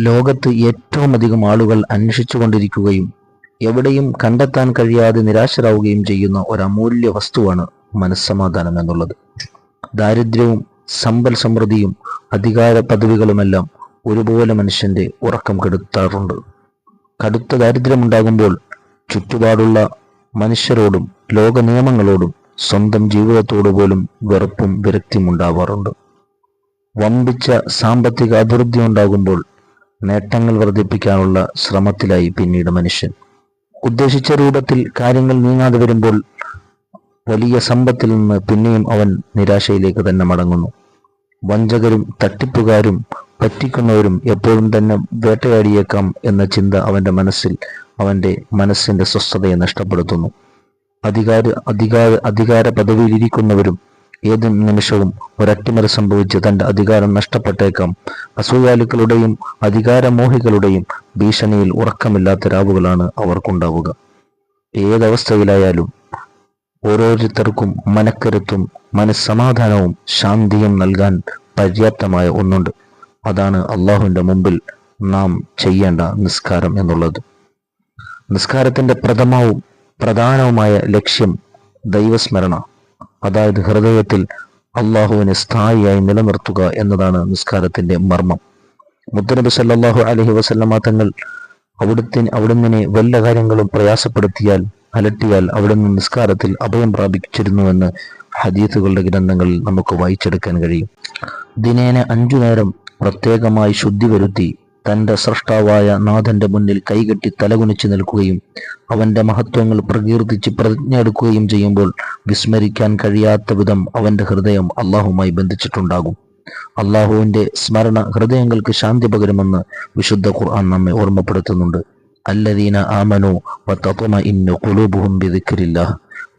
ലോകത്ത് ഏറ്റവും അധികം ആളുകൾ അന്വേഷിച്ചുകൊണ്ടിരിക്കുകയും എവിടെയും കണ്ടെത്താൻ കഴിയാതെ നിരാശരാവുകയും ചെയ്യുന്ന ഒരു അമൂല്യ വസ്തുവാണ് മനസ്സമാധാനം എന്നുള്ളത്. ദാരിദ്ര്യവും സമ്പൽ സമൃദ്ധിയും അധികാര പദവികളുമെല്ലാം ഒരുപോലെ മനുഷ്യന്റെ ഉറക്കം കെടുത്താറുണ്ട്. കടുത്ത ദാരിദ്ര്യമുണ്ടാകുമ്പോൾ ചുറ്റുപാടുള്ള മനുഷ്യരോടും ലോക നിയമങ്ങളോടും സ്വന്തം ജീവിതത്തോടു പോലും വെറുപ്പും വിരക്തിയും ഉണ്ടാവാറുണ്ട്. വമ്പിച്ച സാമ്പത്തിക അഭിവൃദ്ധി ഉണ്ടാകുമ്പോൾ നേട്ടങ്ങൾ വർദ്ധിപ്പിക്കാനുള്ള ശ്രമത്തിലായി പിന്നീട് മനുഷ്യൻ. ഉദ്ദേശിച്ച രൂപത്തിൽ കാര്യങ്ങൾ നീങ്ങാതെ വരുമ്പോൾ വലിയ സമ്പത്തിൽ നിന്ന് പിന്നെയും അവൻ നിരാശയിലേക്ക് തന്നെ മടങ്ങുന്നു. വഞ്ചകരും തട്ടിപ്പുകാരും പറ്റിക്കുന്നവരും എപ്പോഴും തന്നെ വേട്ടയാടിയേക്കാം എന്ന ചിന്ത അവന്റെ മനസ്സിന്റെ സ്വസ്ഥതയെ നഷ്ടപ്പെടുത്തുന്നു. അധികാര പദവിയിലിരിക്കുന്നവരും ഏത് നിമിഷവും ഒരട്ടിമറി സംഭവിച്ച് തന്റെ അധികാരം നഷ്ടപ്പെട്ടേക്കാം. അസൂയാലുക്കളുടെയും അധികാരമോഹികളുടെയും ഭീഷണിയിൽ ഉറക്കമില്ലാത്ത രാവുകളാണ് അവർക്കുണ്ടാവുക. ഏതവസ്ഥയിലായാലും ഓരോരുത്തർക്കും മനക്കരുത്തും മനസ്സമാധാനവും ശാന്തിയും നൽകാൻ പര്യാപ്തമായ ഒന്നുണ്ട്. അതാണ് അള്ളാഹുവിന്റെ മുമ്പിൽ നാം ചെയ്യേണ്ട നിസ്കാരം എന്നുള്ളത്. നിസ്കാരത്തിന്റെ പ്രധാനവുമായ ലക്ഷ്യം ദൈവസ്മരണ, അതായത് ഹൃദയത്തിൽ അള്ളാഹുവിനെ സ്ഥായിയായി നിലനിർത്തുക എന്നതാണ് നിസ്കാരത്തിന്റെ മർമ്മം. മുത്തനബി സല്ലല്ലാഹു അലൈഹി വസല്ലമ തങ്ങൾ അവിടുന്ന് വല്ല കാര്യങ്ങളും പ്രയാസപ്പെടുത്തിയാൽ അലട്ടിയാൽ അവിടുന്ന് നിസ്കാരത്തിൽ അഭയം പ്രാപിച്ചിരുന്നുവെന്ന് ഹദീസുകളുടെ ഗ്രന്ഥങ്ങളിൽ നമുക്ക് വായിച്ചെടുക്കാൻ കഴിയും. ദിനേന 5 നേരം പ്രത്യേകമായി ശുദ്ധി വരുത്തി തന്റെ സ്രഷ്ടാവായ നാഥന്റെ മുന്നിൽ കൈകെട്ടി തലകുനിച്ചു നിൽക്കുകയും അവന്റെ മഹത്വങ്ങൾ പ്രകീർത്തിച്ച് പ്രതിജ്ഞ എടുക്കുകയും ചെയ്യുമ്പോൾ വിസ്മരിക്കാൻ കഴിയാത്ത വിധം അവന്റെ ഹൃദയം അള്ളാഹുമായി ബന്ധിച്ചിട്ടുണ്ടാകും. അള്ളാഹുവിന്റെ സ്മരണ ഹൃദയങ്ങൾക്ക് ശാന്തി പകരുമെന്ന് വിശുദ്ധ ഖുർആൻ നമ്മെ ഓർമ്മപ്പെടുത്തുന്നുണ്ട്. അല്ലദീന ആമനു വതത്മഇന്നു ഖുലൂബുഹും ബിദിക്രില്ലാഹ്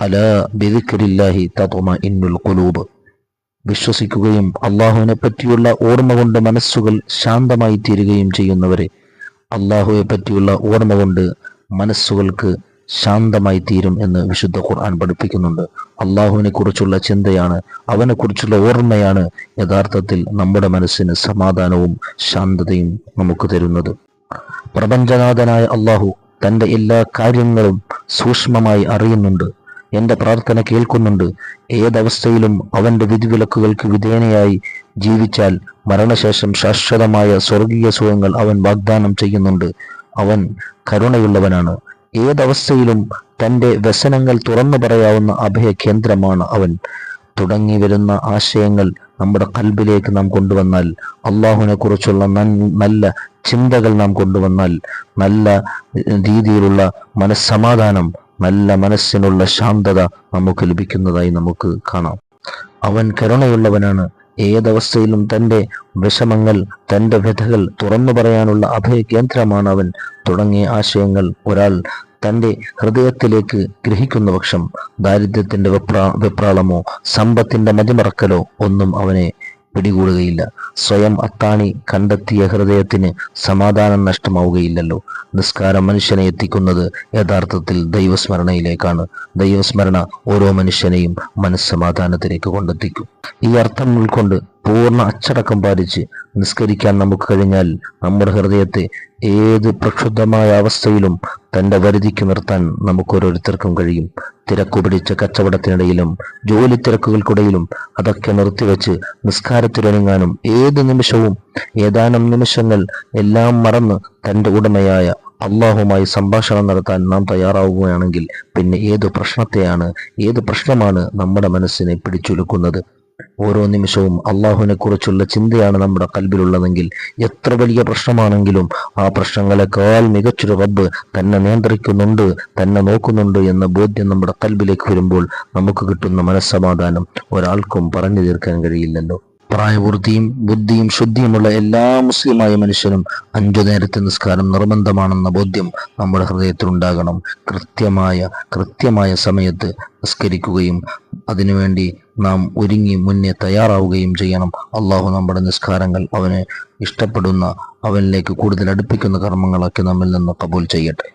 അലാ ബിദിക്രില്ലാഹി തത്മഇന്നുൽ ഖുലൂബ്. വിശ്വസിക്കുകയും അള്ളാഹുവിനെ പറ്റിയുള്ള ഓർമ്മ കൊണ്ട് മനസ്സുകൾ ശാന്തമായി തീരുകയും ചെയ്യുന്നവരെ അള്ളാഹുവെ പറ്റിയുള്ള ഓർമ്മ കൊണ്ട് മനസ്സുകൾക്ക് ശാന്തമായി തീരും എന്ന് വിശുദ്ധ ഖുർആൻ പഠിപ്പിക്കുന്നുണ്ട്. അള്ളാഹുവിനെ കുറിച്ചുള്ള ചിന്തയാണ്, അവനെ കുറിച്ചുള്ള ഓർമ്മയാണ് യഥാർത്ഥത്തിൽ നമ്മുടെ മനസ്സിന് സമാധാനവും ശാന്തതയും നമുക്ക് തരുന്നത്. പ്രപഞ്ചനാഥനായ അള്ളാഹു തന്റെ എല്ലാ കാര്യങ്ങളും സൂക്ഷ്മമായി അറിയുന്നുണ്ട്. എന്റെ പ്രാർത്ഥന കേൾക്കുന്നുണ്ട്. ഏതവസ്ഥയിലും അവന്റെ വിധിവിലക്കുകൾക്ക് വിധേയനായി ജീവിച്ചാൽ മരണശേഷം ശാശ്വതമായ സ്വർഗീയ സുഖങ്ങൾ അവൻ വാഗ്ദാനം ചെയ്യുന്നുണ്ട്. അവൻ കരുണയുള്ളവനാണ്. ഏതവസ്ഥയിലും തന്റെ വ്യസനങ്ങൾ തുറന്നു പറയാവുന്ന അഭയ കേന്ദ്രമാണ് അവൻ. തുടങ്ങി വരുന്ന ആശയങ്ങൾ നമ്മുടെ കൽബിലേക്ക് നാം കൊണ്ടുവന്നാൽ, അള്ളാഹുവിനെ കുറിച്ചുള്ള നല്ല ചിന്തകൾ നാം കൊണ്ടുവന്നാൽ, നല്ല രീതിയിലുള്ള മനസ്സമാധാനം, നല്ല മനസ്സിനുള്ള ശാന്തത നമുക്ക് ലഭിക്കുന്നതായി നമുക്ക് കാണാം. അവൻ കരുണയുള്ളവനാണ്. ഏതവസ്ഥയിലും തന്റെ വിഷമങ്ങൾ, തന്റെ വ്യഥകൾ തുറന്നു പറയാനുള്ള അഭയ കേന്ദ്രമാണ് അവൻ. തുടങ്ങിയ ആശയങ്ങൾ ഒരാൾ തന്റെ ഹൃദയത്തിലേക്ക് ഗ്രഹിക്കുന്ന പക്ഷം ദാരിദ്ര്യത്തിന്റെ വെപ്രാളമോ സമ്പത്തിന്റെ മതിമറക്കലോ ഒന്നും അവനെ പിടികൂടുകയില്ല. സ്വയം അത്താണി കണ്ടെത്തിയ ഹൃദയത്തിന് സമാധാനം നഷ്ടമാവുകയില്ലല്ലോ. നിസ്കാരം മനുഷ്യനെ എത്തിക്കുന്നത് യഥാർത്ഥത്തിൽ ദൈവസ്മരണയിലേക്കാണ്. ദൈവസ്മരണ ഓരോ മനുഷ്യനെയും മനസ്സമാധാനത്തിലേക്ക് കൊണ്ടെത്തിക്കും. ഈ അർത്ഥം ഉൾക്കൊണ്ട് പൂർണ്ണ അച്ചടക്കം പാലിച്ച് നിസ്കരിക്കാൻ നമുക്ക് കഴിഞ്ഞാൽ നമ്മുടെ ഹൃദയത്തെ ഏത് പ്രക്ഷുബ്ധമായ അവസ്ഥയിലും തന്റെ വരുതിക്ക് നിർത്താൻ നമുക്ക് ഓരോരുത്തർക്കും കഴിയും. തിരക്കുപിടിച്ച കച്ചവടത്തിനിടയിലും ജോലി തിരക്കുകൾക്കിടയിലും അതൊക്കെ നിർത്തിവെച്ച് നിസ്കാരത്തിലൊരുങ്ങാനും ഏത് നിമിഷവും ഏതാനും നിമിഷങ്ങൾ എല്ലാം മറന്ന് തന്റെ ഉടമയായ അള്ളാഹുമായി സംഭാഷണം നടത്താൻ നാം തയ്യാറാവുകയാണെങ്കിൽ പിന്നെ ഏത് പ്രശ്നമാണ് നമ്മുടെ മനസ്സിനെ പിടിച്ചുലുക്കുന്നത്? ഓരോ നിമിഷവും അള്ളാഹുവിനെ കുറിച്ചുള്ള ചിന്തയാണ് നമ്മുടെ കൽബിലുള്ളതെങ്കിൽ എത്ര വലിയ പ്രശ്നമാണെങ്കിലും ആ പ്രശ്നങ്ങളെക്കാൾ മികച്ചൊരു റബ്ബ് തന്നെ നിയന്ത്രിക്കുന്നുണ്ട്, തന്നെ നോക്കുന്നുണ്ട് എന്ന ബോധ്യം നമ്മുടെ കൽബിലേക്ക് വരുമ്പോൾ നമുക്ക് കിട്ടുന്ന മനസ്സമാധാനം ഒരാൾക്കും പറഞ്ഞു തീർക്കാൻ കഴിയില്ലല്ലോ. പ്രായപൂർത്തിയും ബുദ്ധിയും ശുദ്ധിയുമുള്ള എല്ലാ മുസ്ലിമായ മനുഷ്യനും 5 നേരത്തെ നിസ്കാരം നിർബന്ധമാണെന്ന ബോധ്യം നമ്മുടെ ഹൃദയത്തിൽ ഉണ്ടാകണം. കൃത്യമായ സമയത്ത് നിസ്കരിക്കുകയും അതിനുവേണ്ടി നാം ഒരുങ്ങി മുന്നേ തയ്യാറാവുകയും ചെയ്യണം. അള്ളാഹു നമ്മുടെ നിസ്കാരങ്ങൾ അവനെ ഇഷ്ടപ്പെടുന്ന, അവനിലേക്ക് കൂടുതൽ അടുപ്പിക്കുന്ന കർമ്മങ്ങളൊക്കെ നമ്മിൽ നിന്ന് കബൂൽ ചെയ്യട്ടെ.